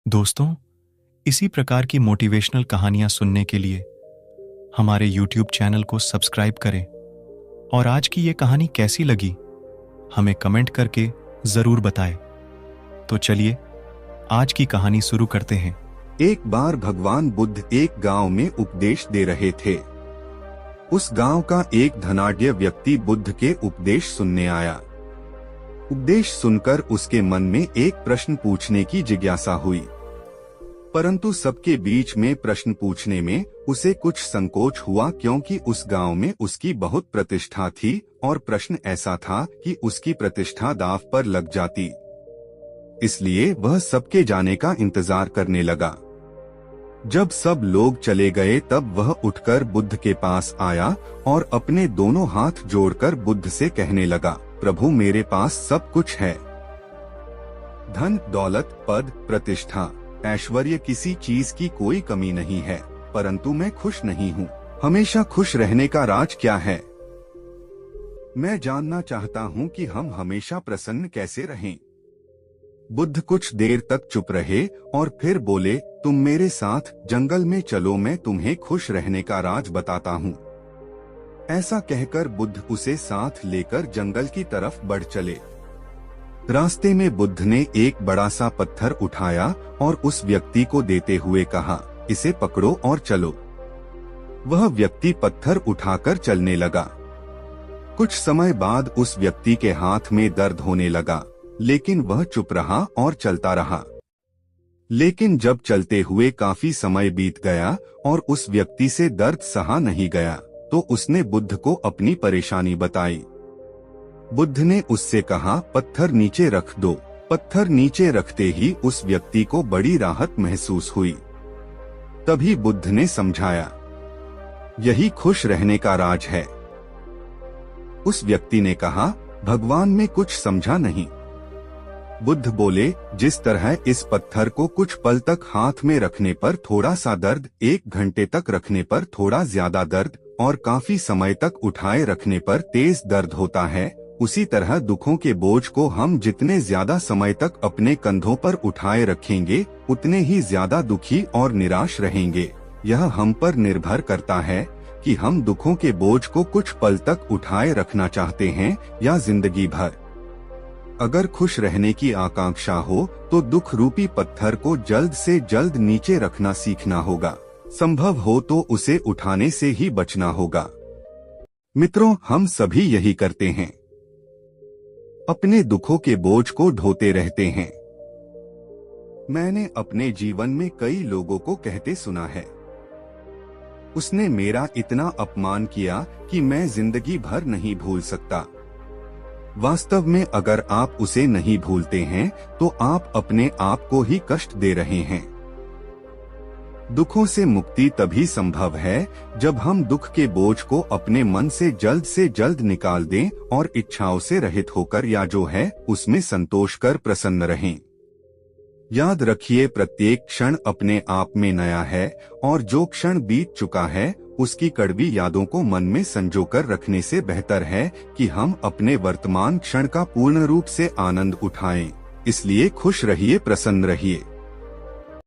दोस्तों, इसी प्रकार की मोटिवेशनल कहानियां सुनने के लिए हमारे YouTube चैनल को सब्सक्राइब करें और आज की ये कहानी कैसी लगी हमें कमेंट करके जरूर बताएं। तो चलिए आज की कहानी शुरू करते हैं। एक बार भगवान बुद्ध एक गांव में उपदेश दे रहे थे। उस गांव का एक धनाढ्य व्यक्ति बुद्ध के उपदेश सुनने आया। उपदेश सुनकर उसके मन में एक प्रश्न पूछने की जिज्ञासा हुई, परंतु सबके बीच में प्रश्न पूछने में उसे कुछ संकोच हुआ, क्योंकि उस गांव में उसकी बहुत प्रतिष्ठा थी और प्रश्न ऐसा था कि उसकी प्रतिष्ठा दांव पर लग जाती। इसलिए वह सबके जाने का इंतजार करने लगा। जब सब लोग चले गए तब वह उठकर बुद्ध के पास आया और अपने दोनों हाथ जोड़कर बुद्ध से कहने लगा, प्रभु मेरे पास सब कुछ है, धन दौलत पद प्रतिष्ठा ऐश्वर्य, किसी चीज की कोई कमी नहीं है, परंतु मैं खुश नहीं हूँ। हमेशा खुश रहने का राज क्या है? मैं जानना चाहता हूँ कि हम हमेशा प्रसन्न कैसे रहें। बुद्ध कुछ देर तक चुप रहे और फिर बोले, तुम मेरे साथ जंगल में चलो, मैं तुम्हें खुश रहने का राज बताता हूँ। ऐसा कहकर बुद्ध उसे साथ लेकर जंगल की तरफ बढ़ चले। रास्ते में बुद्ध ने एक बड़ा सा पत्थर उठाया और उस व्यक्ति को देते हुए कहा, इसे पकड़ो और चलो। वह व्यक्ति पत्थर उठाकर चलने लगा। कुछ समय बाद उस व्यक्ति के हाथ में दर्द होने लगा, लेकिन वह चुप रहा और चलता रहा। लेकिन जब चलते हुए काफी समय बीत गया और उस व्यक्ति से दर्द सहा नहीं गया, तो उसने बुद्ध को अपनी परेशानी बताई। बुद्ध ने उससे कहा, पत्थर नीचे रख दो। पत्थर नीचे रखते ही उस व्यक्ति को बड़ी राहत महसूस हुई। तभी बुद्ध ने समझाया, यही खुश रहने का राज है। उस व्यक्ति ने कहा, भगवान में कुछ समझा नहीं। बुद्ध बोले, जिस तरह इस पत्थर को कुछ पल तक हाथ में रखने पर थोड़ा सा दर्द, 1 घंटे तक रखने पर थोड़ा ज्यादा दर्द और काफी समय तक उठाए रखने पर तेज दर्द होता है, उसी तरह दुखों के बोझ को हम जितने ज्यादा समय तक अपने कंधों पर उठाए रखेंगे, उतने ही ज्यादा दुखी और निराश रहेंगे। यह हम पर निर्भर करता है कि हम दुखों के बोझ को कुछ पल तक उठाए रखना चाहते हैं या जिंदगी भर। अगर खुश रहने की आकांक्षा हो तो दुख रूपी पत्थर को जल्द से जल्द नीचे रखना सीखना होगा। संभव हो तो उसे उठाने से ही बचना होगा। मित्रों, हम सभी यही करते हैं, अपने दुखों के बोझ को ढोते रहते हैं। मैंने अपने जीवन में कई लोगों को कहते सुना है, उसने मेरा इतना अपमान किया कि मैं जिंदगी भर नहीं भूल सकता। वास्तव में अगर आप उसे नहीं भूलते हैं तो आप अपने आप को ही कष्ट दे रहे हैं। दुखों से मुक्ति तभी संभव है जब हम दुख के बोझ को अपने मन से जल्द निकाल दें और इच्छाओं से रहित होकर या जो है उसमें संतोष कर प्रसन्न रहें। याद रखिए, प्रत्येक क्षण अपने आप में नया है और जो क्षण बीत चुका है उसकी कड़वी यादों को मन में संजोकर रखने से बेहतर है कि हम अपने वर्तमान क्षण का पूर्ण रूप से आनंद उठाएं। इसलिए खुश रहिए, प्रसन्न रहिए।